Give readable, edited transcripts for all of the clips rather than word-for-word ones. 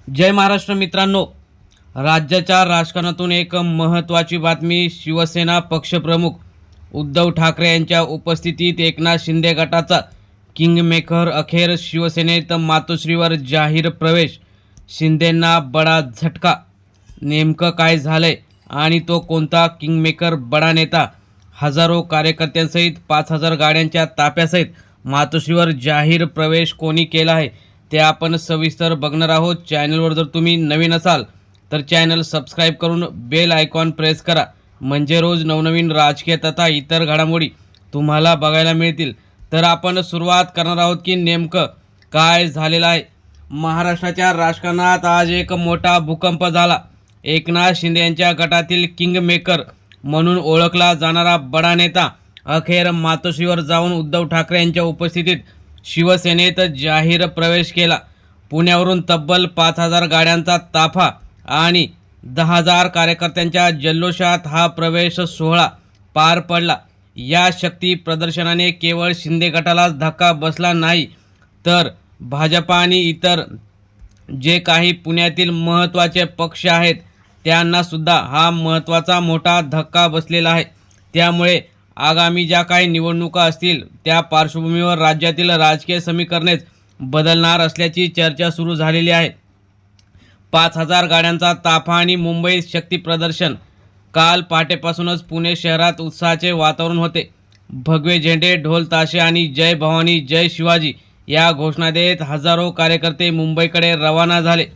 जय महाराष्ट्र मित्रांनो, राज्याच्या राजकारणातून एक महत्त्वाची बातमी. शिवसेना पक्षप्रमुख उद्धव ठाकरे यांच्या उपस्थितीत एकनाथ शिंदे गटाचा किंगमेकर अखेर शिवसेनेत मातोश्रीवर जाहीर प्रवेश. शिंदेंना बडा झटका. नेमकं काय झालंय आणि तो कोणता किंगमेकर बडा नेता हजारो कार्यकर्त्यांसहित 5000 गाड्यांच्या ताफ्यासहित मातोश्रीवर जाहीर प्रवेश कोणी केला आहे ते आपण सविस्तर बघणार आहोत. चॅनलवर जर तुम्ही नवीन असाल तर चॅनल सबस्क्राईब करून बेल आयकॉन प्रेस करा, म्हणजे रोज नवनवीन राजकीय तथा इतर घडामोडी तुम्हाला बघायला मिळतील. तर आपण सुरुवात करणार आहोत की नेमकं काय झालेलं आहे. महाराष्ट्राच्या राजकारणात आज एक मोठा भूकंप झाला. एकनाथ शिंदे यांच्या गटातील किंगमेकर म्हणून ओळखला जाणारा बडा नेता अखेर मातोश्रीवर जाऊन उद्धव ठाकरे यांच्या उपस्थितीत शिवसेनेत जाहीर प्रवेश केला. पुण्यावरून तब्बल 5000 गाड्यांचा ताफा आणि 10,000 कार्यकर्त्यांच्या जल्लोषात हा प्रवेश सोहळा पार पडला. या शक्ती प्रदर्शनाने केवळ शिंदे गटालाच धक्का बसला नाही, तर भाजपा आणि इतर जे काही पुण्यातील महत्त्वाचे पक्ष आहेत त्यांना सुद्धा हा महत्त्वाचा मोठा धक्का बसलेला आहे. त्यामुळे आगामी ज्या काही निवडणुका असतील त्या पार्श्वभूमीवर राज्यातील राजकीय समीकरणेच बदलणार असल्याची चर्चा सुरू झालेली आहे. 5000 गाड्यांचा ताफा आणि मुंबईत शक्ती प्रदर्शन. काल पहाटेपासूनच पुणे शहरात उत्साहाचे वातावरण होते. भगवे झेंडे, ढोल ताशे आणि जय भवानी जय शिवाजी या घोषणा देत हजारो कार्यकर्ते मुंबईकडे रवाना झाले.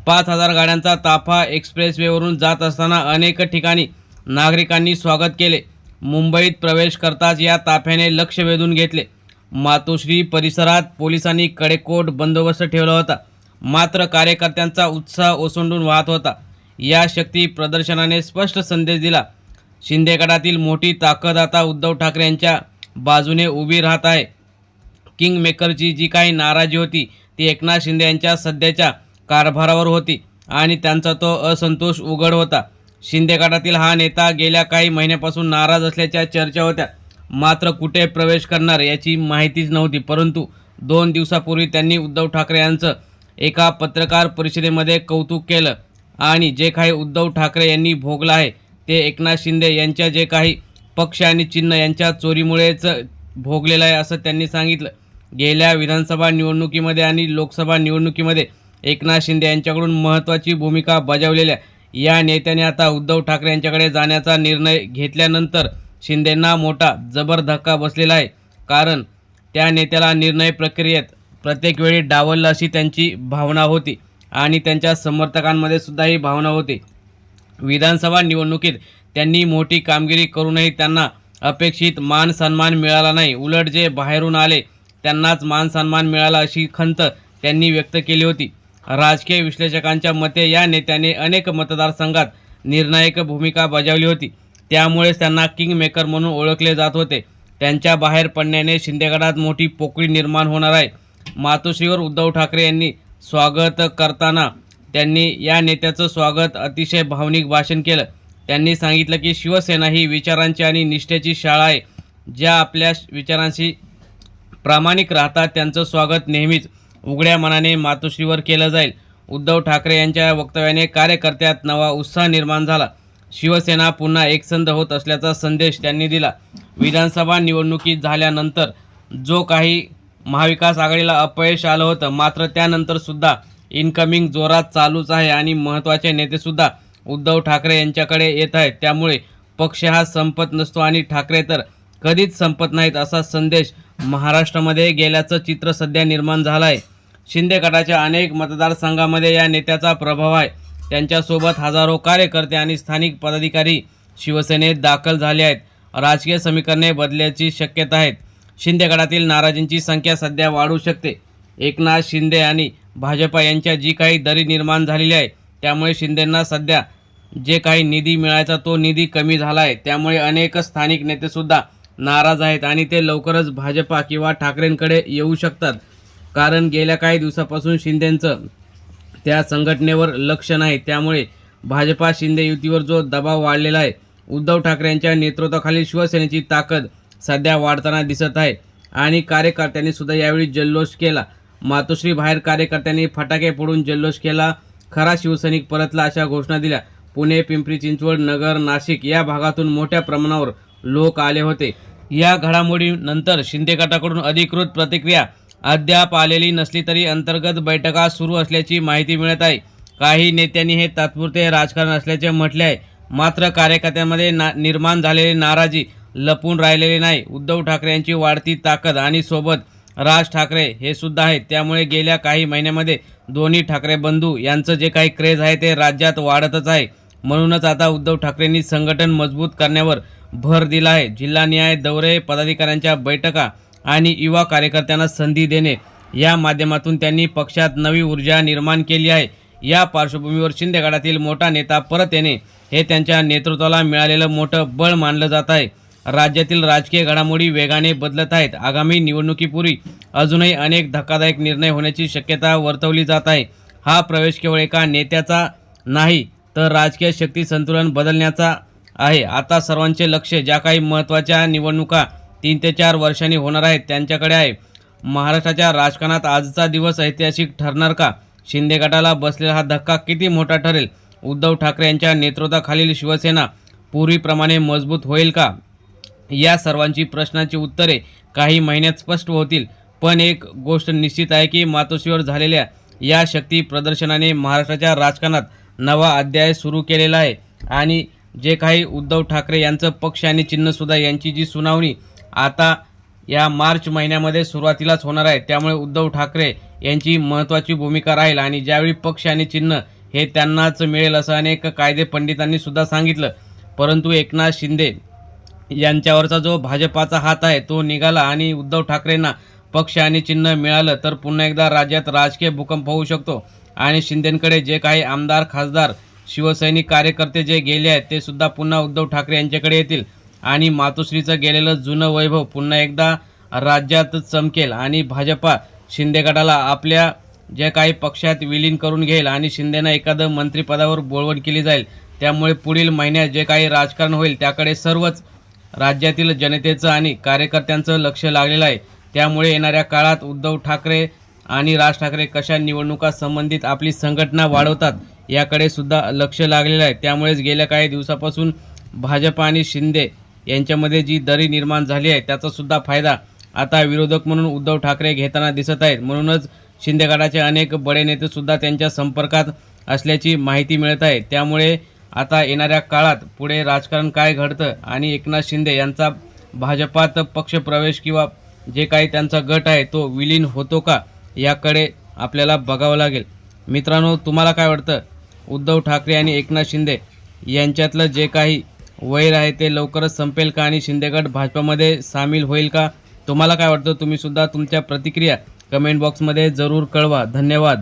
5000 गाड्यांचा ताफा एक्सप्रेसवेवरून जात असताना अनेक ठिकाणी नागरिकांनी स्वागत केले. मुंबईत प्रवेश करताच या ताफ्याने लक्ष वेधून घेतले. मातोश्री परिसरात पोलिसांनी कडेकोट बंदोबस्त ठेवला होता, मात्र कार्यकर्त्यांचा उत्साह ओसंडून वाहत होता. या शक्ती प्रदर्शनाने स्पष्ट संदेश दिला. शिंदे गटातील मोठी ताकद आता उद्धव ठाकरे यांच्या बाजूने उभी राहत आहे. किंगमेकरची जी काही नाराजी होती ती एकनाथ शिंदे यांच्या सध्याच्या कारभारावर होती आणि त्यांचा तो असंतोष उघड होता. शिंदे गटातील हा नेता गेल्या काही महिन्यापासून नाराज असल्याच्या चर्चा होत्या, मात्र कुठे प्रवेश करणार याची माहितीच नव्हती. परंतु 2 दिवसापूर्वी त्यांनी उद्धव ठाकरे यांचं एका पत्रकार परिषदेमध्ये कौतुक केलं आणि जे काही उद्धव ठाकरे यांनी भोगलं आहे ते एकनाथ शिंदे यांच्या जे काही पक्ष आणि चिन्ह यांच्या चोरीमुळेच भोगलेलं आहे असं त्यांनी सांगितलं. गेल्या विधानसभा निवडणुकीमध्ये आणि लोकसभा निवडणुकीमध्ये एकनाथ शिंदे यांच्याकडून महत्त्वाची भूमिका बजावलेल्या या नेत्याने आता उद्धव ठाकरे यांच्याकडे जाण्याचा निर्णय घेतल्यानंतर शिंदेंना मोठा जबर धक्का बसलेला आहे. कारण त्या नेत्याला निर्णय प्रक्रियेत प्रत्येक वेळी डावललं अशी त्यांची भावना होती आणि त्यांच्या समर्थकांमध्ये सुद्धा ही भावना होती. विधानसभा निवडणुकीत त्यांनी मोठी कामगिरी करूनही त्यांना अपेक्षित मान सन्मान मिळाला नाही. उलट जे बाहेरून आले त्यांनाच मान सन्मान मिळाला अशी खंत त्यांनी व्यक्त केली होती. राजकीय विश्लेषकांच्या मते या नेत्याने अनेक मतदारसंघात निर्णायक भूमिका बजावली होती, त्यामुळेच त्यांना किंगमेकर म्हणून ओळखले जात होते. त्यांच्या बाहेर पडण्याने शिंदेगडात मोठी पोकळी निर्माण होणार आहे. मातोश्रीवर उद्धव ठाकरे यांनी स्वागत करताना त्यांनी या नेत्याचं स्वागत अतिशय भावनिक भाषण केलं. त्यांनी सांगितलं की शिवसेना ही विचारांची आणि निष्ठेची शाळा आहे. ज्या आपल्या विचारांशी प्रामाणिक राहतात त्यांचं स्वागत नेहमीच उघड्या मनाने मातोश्रीवर केलं जाईल. उद्धव ठाकरे यांच्या वक्तव्याने कार्यकर्त्यात नवा उत्साह निर्माण झाला. शिवसेना पुन्हा एकसंध होत असल्याचा संदेश त्यांनी दिला. विधानसभा निवडणुकीत झाल्यानंतर जो काही महाविकास आघाडीला अपयश आलं होतं, मात्र त्यानंतर सुद्धा इनकमिंग जोरात चालूच आहे आणि महत्त्वाचे नेतेसुद्धा उद्धव ठाकरे यांच्याकडे येत आहेत. त्यामुळे पक्ष हा संपत नसतो आणि ठाकरे तर कधीच संपत नाहीत असा संदेश महाराष्ट्रामध्ये गेल्याचं चित्र सध्या निर्माण झालं आहे. शिंदे गटाच्या अनेक मतदारसंघामध्ये या नेत्याचा प्रभाव आहे. त्यांच्यासोबत हजारो कार्यकर्ते आणि स्थानिक पदाधिकारी शिवसेनेत दाखल झाले आहेत. राजकीय समीकरणे बदलण्याची शक्यता आहेत. शिंदे गटातील नाराजींची संख्या सध्या वाढू शकते. एकनाथ शिंदे आणि भाजपा यांच्या जी काही दरी निर्माण झालेली आहे त्यामुळे शिंदेंना सध्या जे काही निधी मिळायचा तो निधी कमी झाला आहे. त्यामुळे अनेक स्थानिक नेतेसुद्धा नाराज आहेत आणि ते लवकरच भाजपा किंवा ठाकरेंकडे येऊ शकतात. कारण गेल्या काही दिवसापासून शिंदेंचं त्या संघटनेवर लक्ष नाही. त्यामुळे भाजपा शिंदे युतीवर जो दबाव वाढलेला आहे, उद्धव ठाकरे यांच्या नेतृत्वाखाली शिवसेनेची ताकद सध्या वाढताना दिसत आहे आणि कार्यकर्त्यांनी सुद्धा यावेळी जल्लोष केला. मातोश्री बाहेर कार्यकर्त्यांनी फटाके फोडून जल्लोष केला खरा शिवसैनिक परतला अशा घोषणा दिल्या. पुणे, पिंपरी चिंचवड, नगर, नाशिक या भागातून मोठ्या प्रमाणावर लोक आले होते. या घडामोडीनंतर शिंदे गटाकडून अधिकृत प्रतिक्रिया अद्याप आलेली नसली तरी अंतर्गत बैठका सुरू असल्याची माहिती मिळत आहे. काही नेत्यांनी हे तात्पुरते राजकारण असल्याचे म्हटले आहे. मात्र कार्यकर्त्यांमध्ये निर्माण झालेली नाराजी लपून राहिलेली नाही. उद्धव ठाकरे यांची वाढती ताकद आणि सोबत राज ठाकरे हे सुद्धा आहेत. त्यामुळे गेल्या काही महिन्यामध्ये दोन्ही ठाकरे बंधू यांचं जे काही क्रेज आहे ते राज्यात वाढतच आहे. म्हणूनच आता उद्धव ठाकरेंनी संघटन मजबूत करण्यावर भर दिला आहे. जिल्हानिहाय दौरे, पदाधिकाऱ्यांच्या बैठका आणि युवा कार्यकर्त्यांना संधी देणे या माध्यमातून त्यांनी पक्षात नवी ऊर्जा निर्माण केली आहे. या पार्श्वभूमीवर शिंदे गटातील मोठा नेता परत येणे हे त्यांच्या नेतृत्वाला मिळालेलं मोठं बळ मानलं जात आहे. राज्यातील राजकीय घडामोडी वेगाने बदलत आहेत. आगामी निवडणुकीपूर्वी अजूनही अनेक धक्कादायक निर्णय होण्याची शक्यता वर्तवली जात आहे. हा प्रवेश केवळ एका नेत्याचा नाही तर राजकीय शक्ती संतुलन बदलण्याचा आहे. आता सर्वांचे लक्ष ज्या काही महत्त्वाच्या निवडणुका 3 ते 4 वर्षांनी होणार आहेत त्यांच्याकडे आहे. महाराष्ट्राच्या राजकारणात आजचा दिवस ऐतिहासिक ठरणार का? शिंदे गटाला बसलेला हा धक्का किती मोठा ठरेल? उद्धव ठाकरे यांच्या नेतृत्वाखालील शिवसेना पूर्वीप्रमाणे मजबूत होईल का? या सर्वांची प्रश्नांची उत्तरे काही महिन्यात स्पष्ट होतील. पण एक गोष्ट निश्चित आहे की मातोश्रीवर झालेल्या या शक्ती प्रदर्शनाने महाराष्ट्राच्या राजकारणात नवा अध्याय सुरू केलेला आहे. आणि जे काही उद्धव ठाकरे यांचं पक्ष आणि चिन्हसुद्धा यांची जी सुनावणी आता या मार्च महिन्यामध्ये सुरुवातीलाच होणार आहे. त्यामुळे उद्धव ठाकरे यांची महत्त्वाची भूमिका राहील आणि ज्यावेळी पक्ष आणि चिन्ह हे त्यांनाच मिळेल असं अनेक कायदे पंडितांनी सुद्धा सांगितलं. परंतु एकनाथ शिंदे यांच्यावरचा जो भाजपाचा हात आहे तो निघाला आणि उद्धव ठाकरेंना पक्ष आणि चिन्ह मिळालं तर पुन्हा एकदा राज्यात राजकीय भूकंप होऊ शकतो. आणि शिंदेंकडे जे काही आमदार, खासदार, शिवसैनिक कार्यकर्ते जे गेले आहेत ते सुद्धा पुन्हा उद्धव ठाकरे यांच्याकडे येतील आणि मातोश्रीचं गेलेलं जुनं वैभव पुन्हा एकदा राज्यात चमकेल आणि भाजपा शिंदे गटाला आपल्या जे काही पक्षात विलीन करून घेईल आणि शिंदेना एखादं मंत्रिपदावर बोळवण केली जाईल. त्यामुळे पुढील महिन्यात जे काही राजकारण होईल त्याकडे सर्वच राज्यातील जनतेचं आणि कार्यकर्त्यांचं लक्ष लागलेलं आहे. त्यामुळे येणाऱ्या काळात उद्धव ठाकरे आणि राज ठाकरे कशा निवडणुका संबंधित आपली संघटना वाढवतात याकडे सुद्धा लक्ष लागलेलं आहे. त्यामुळेच गेल्या काही दिवसापासून भाजप आणि शिंदे यांच्यामध्ये जी दरी निर्माण झाली आहे त्याचा सुद्धा फायदा आता विरोधक म्हणून उद्धव ठाकरे घेताना दिसत आहेत. म्हणूनच शिंदे गटाचे अनेक बडे नेते सुद्धा त्यांच्या संपर्कात असल्याची माहिती मिळत आहे. त्यामुळे आता येणाऱ्या काळात पुढे राजकारण काय घडतं आणि एकनाथ शिंदे यांचा भाजपात पक्षप्रवेश किंवा जे काही त्यांचा गट आहे तो विलीन होतो का याकडे आपल्याला बघावं लागेल. मित्रांनो, तुम्हाला काय वाटतं? उद्धव ठाकरे आणि एकनाथ शिंदे यांच्यातलं जे काही वैर आहे ते लवकरच संपेल का आणि शिंदे गट भाजपमध्ये सामील होईल का? तुम्हाला काय वाटतं? तुम्ही सुद्धा तुमच्या प्रतिक्रिया कमेंट बॉक्समध्ये जरूर कळवा. धन्यवाद.